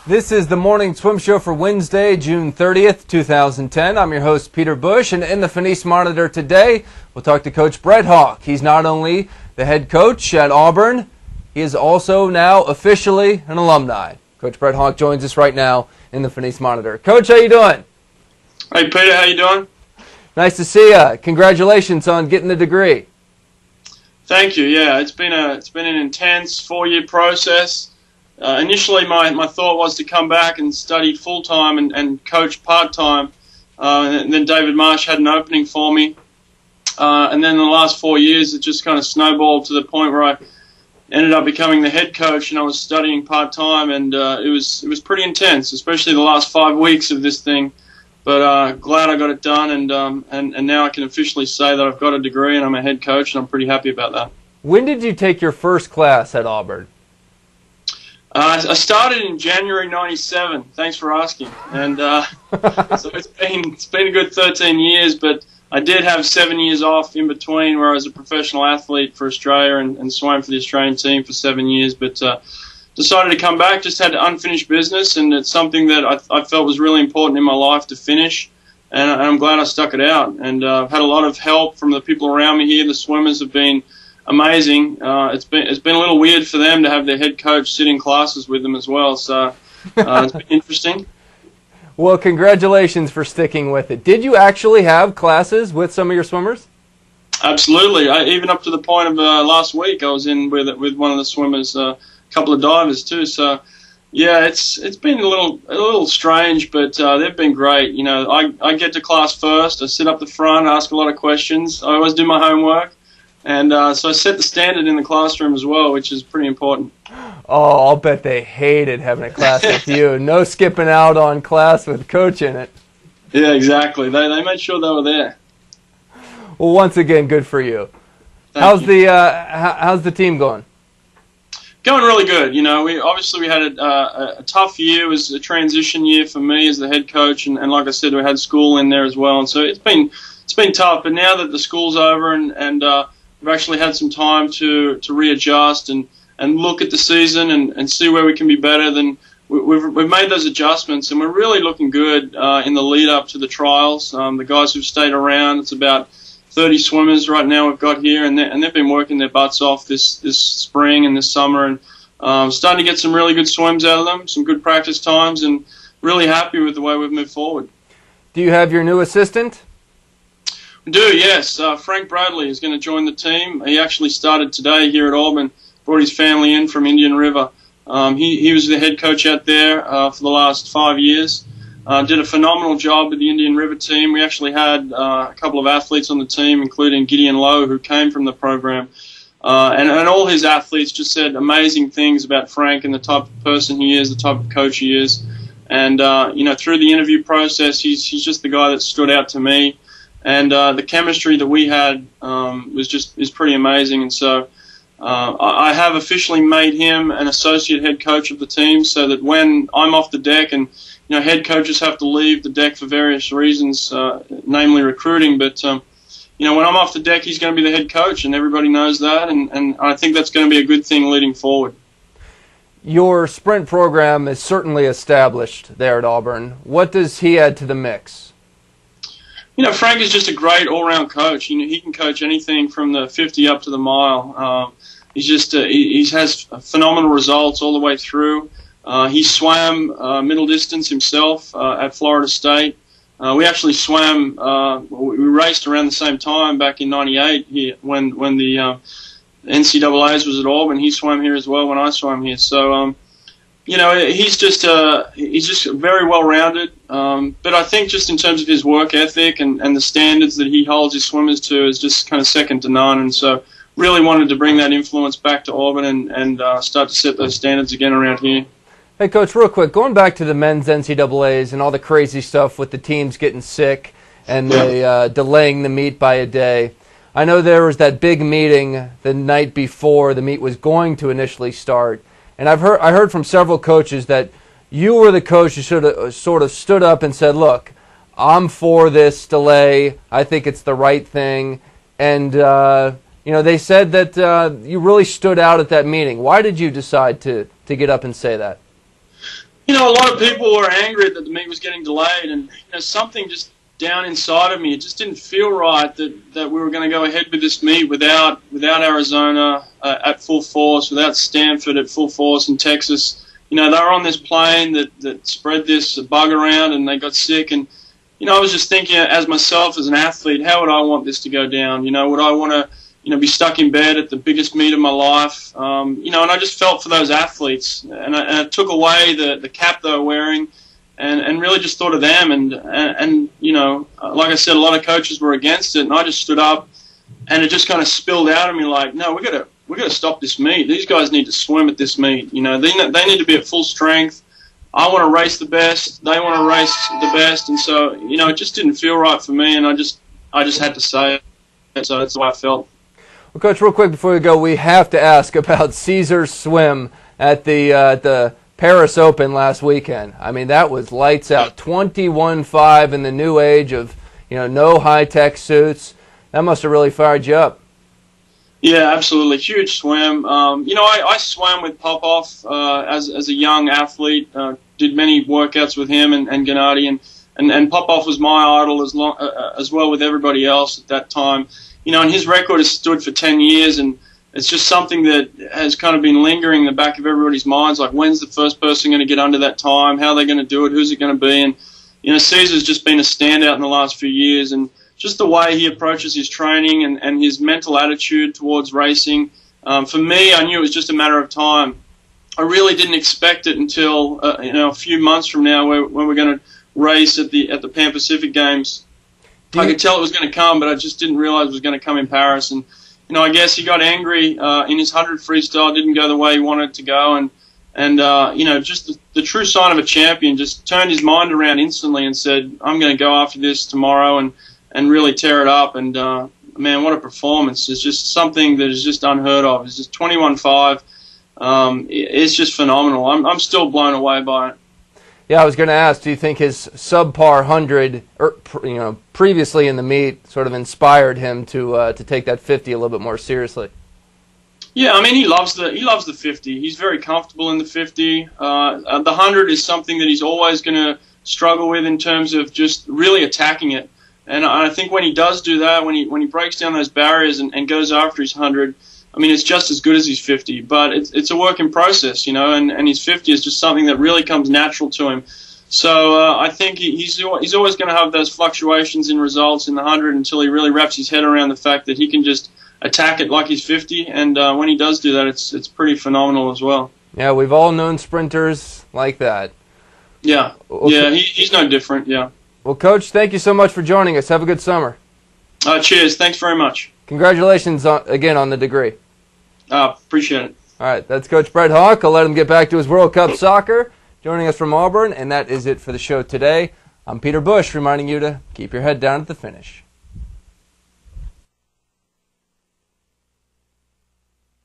This is the Morning Swim Show for Wednesday, June 30th, 2010. I'm your host, Peter Bush, and in the Finis Monitor today, we'll talk to Coach Brett Hawke. He's not only the head coach at Auburn, he is also now officially an alumni. Coach Brett Hawke joins us right now in the Finis Monitor. Coach, how you doing? Hey, Peter, how you doing? Nice to see you. Congratulations on getting the degree. Thank you. Yeah, it's been an intense 4-year process. Initially, my thought was to come back and study full-time and coach part-time. And then David Marsh had an opening for me. And then the last 4 years, it just kind of snowballed to the point where I ended up becoming the head coach, and I was studying part-time, and it was pretty intense, especially the last 5 weeks of this thing. But glad I got it done, and now I can officially say that I've got a degree and I'm a head coach, and I'm pretty happy about that. When did you take your first class at Auburn? I started in January '97. Thanks for asking. And so it's been a good 13 years, but I did have 7 years off in between where I was a professional athlete for Australia and swam for the Australian team for 7 years. But decided to come back, just had unfinished business, and it's something that I felt was really important in my life to finish. And I'm glad I stuck it out. And I've had a lot of help from the people around me here. The swimmers have been amazing. It's been a little weird for them to have their head coach sit in classes with them as well. So it's been interesting. Well, congratulations for sticking with it. Did you actually have classes with some of your swimmers? Absolutely. Even up to the point of last week, I was in with one of the swimmers, a couple of divers too. So yeah, it's been a little strange, but they've been great. You know, I get to class first. I sit up the front, ask a lot of questions. I always do my homework. And so I set the standard in the classroom as well, which is pretty important. Oh, I'll bet they hated having a class with you. No skipping out on class with Coach in it. Yeah, exactly. They made sure they were there. Well, once again, good for you. How's the team going? Going really good. You know, we had a tough year. It was a transition year for me as the head coach, and like I said, we had school in there as well, and so it's been tough. But now that the school's over and we've actually had some time to readjust and look at the season and see where we can be better. Then we've made those adjustments, and we're really looking good in the lead up to the trials. The guys who've stayed around, it's about 30 swimmers right now we've got here, and they've been working their butts off this spring and this summer, and starting to get some really good swims out of them, some good practice times, and really happy with the way we've moved forward. Do you have your new assistant? We do, yes. Frank Bradley is going to join the team. He actually started today here at Auburn, brought his family in from Indian River. He was the head coach out there for the last 5 years. Did a phenomenal job with the Indian River team. We actually had a couple of athletes on the team, including Gideon Lowe, who came from the program. And all his athletes just said amazing things about Frank and the type of person he is, the type of coach he is. And, you know, through the interview process, he's just the guy that stood out to me. And the chemistry that we had is pretty amazing. And so I have officially made him an associate head coach of the team, so that when I'm off the deck, and you know, head coaches have to leave the deck for various reasons, namely recruiting. But you know, when I'm off the deck, he's going to be the head coach, and everybody knows that. And I think that's going to be a good thing leading forward. Your sprint program is certainly established there at Auburn. What does he add to the mix? You know, Frank is just a great all-round coach. You know, he can coach anything from the 50 up to the mile. He has phenomenal results all the way through. He swam middle distance himself at Florida State. We actually swam. We raced around the same time back in '98 here when the NCAA's was at Auburn. He swam here as well when I swam here. So. You know, he's just very well-rounded, but I think just in terms of his work ethic and the standards that he holds his swimmers to is just kind of second to none, and so really wanted to bring that influence back to Auburn and start to set those standards again around here. Hey, Coach, real quick, going back to the men's NCAAs and all the crazy stuff with the teams getting sick and delaying the meet by a day, I know there was that big meeting the night before the meet was going to initially start. And I heard from several coaches that you were the coach who should have sort of stood up and said, look, I'm for this delay. I think it's the right thing. And, you know, they said that you really stood out at that meeting. Why did you decide to get up and say that? You know, a lot of people were angry that the meet was getting delayed, and something just down inside of me, it just didn't feel right that we were going to go ahead with this meet without Arizona at full force, without Stanford at full force, in Texas. They were on this plane that spread this bug around, and they got sick. And I was just thinking, as myself as an athlete, how would I want this to go down? Would I want to be stuck in bed at the biggest meet of my life? And I just felt for those athletes, and I took away the cap they were wearing, and really just thought of them. And like I said, a lot of coaches were against it, and I just stood up, and it just kind of spilled out of me like, no, we got to stop this meet. These guys need to swim at this meet. They need to be at full strength. I want to race the best. They want to race the best, and so it just didn't feel right for me, and I just had to say it. So that's the way I felt. Well, Coach, real quick before we go, we have to ask about Cesar's swim at the Paris Open last weekend. I mean, that was lights out. 21.5 in the new age of no high-tech suits. That must have really fired you up. Yeah, absolutely. Huge swim. I swam with Popov as a young athlete. Did many workouts with him and Gennady, and Popov was my idol as well with everybody else at that time. And his record has stood for 10 years, and it's just something that has kind of been lingering in the back of everybody's minds, like when's the first person going to get under that time, how are they going to do it, who's it going to be. And Cesar's just been a standout in the last few years, and just the way he approaches his training and his mental attitude towards racing. For me, I knew it was just a matter of time. I really didn't expect it until a few months from now, when we're going to race at the Pan Pacific Games. I could tell it was going to come, but I just didn't realize it was going to come in Paris. And I guess he got angry in his 100 freestyle. Didn't go the way he wanted it to go, and just the true sign of a champion. Just turned his mind around instantly and said, "I'm going to go after this tomorrow and really tear it up." And man, what a performance! It's just something that is just unheard of. It's just 21.5. It's just phenomenal. I'm still blown away by it. Yeah, I was going to ask, do you think his subpar 100, previously in the meet, sort of inspired him to take that 50 a little bit more seriously? Yeah, I mean, he loves the 50. He's very comfortable in the 50. The 100 is something that he's always going to struggle with in terms of just really attacking it. And I think when he does do that, when he breaks down those barriers and goes after his 100, I mean, it's just as good as his 50, but it's a work in process, and his 50 is just something that really comes natural to him. So I think he's always going to have those fluctuations in results in the 100 until he really wraps his head around the fact that he can just attack it like he's 50, and when he does do that, it's pretty phenomenal as well. Yeah, we've all known sprinters like that. Yeah, yeah, he's no different, yeah. Well, Coach, thank you so much for joining us. Have a good summer. Cheers. Thanks very much. Congratulations again on the degree. Appreciate it. All right, that's Coach Brett Hawke. I'll let him get back to his World Cup soccer, joining us from Auburn, and that is it for the show today. I'm Peter Bush, reminding you to keep your head down at the finish.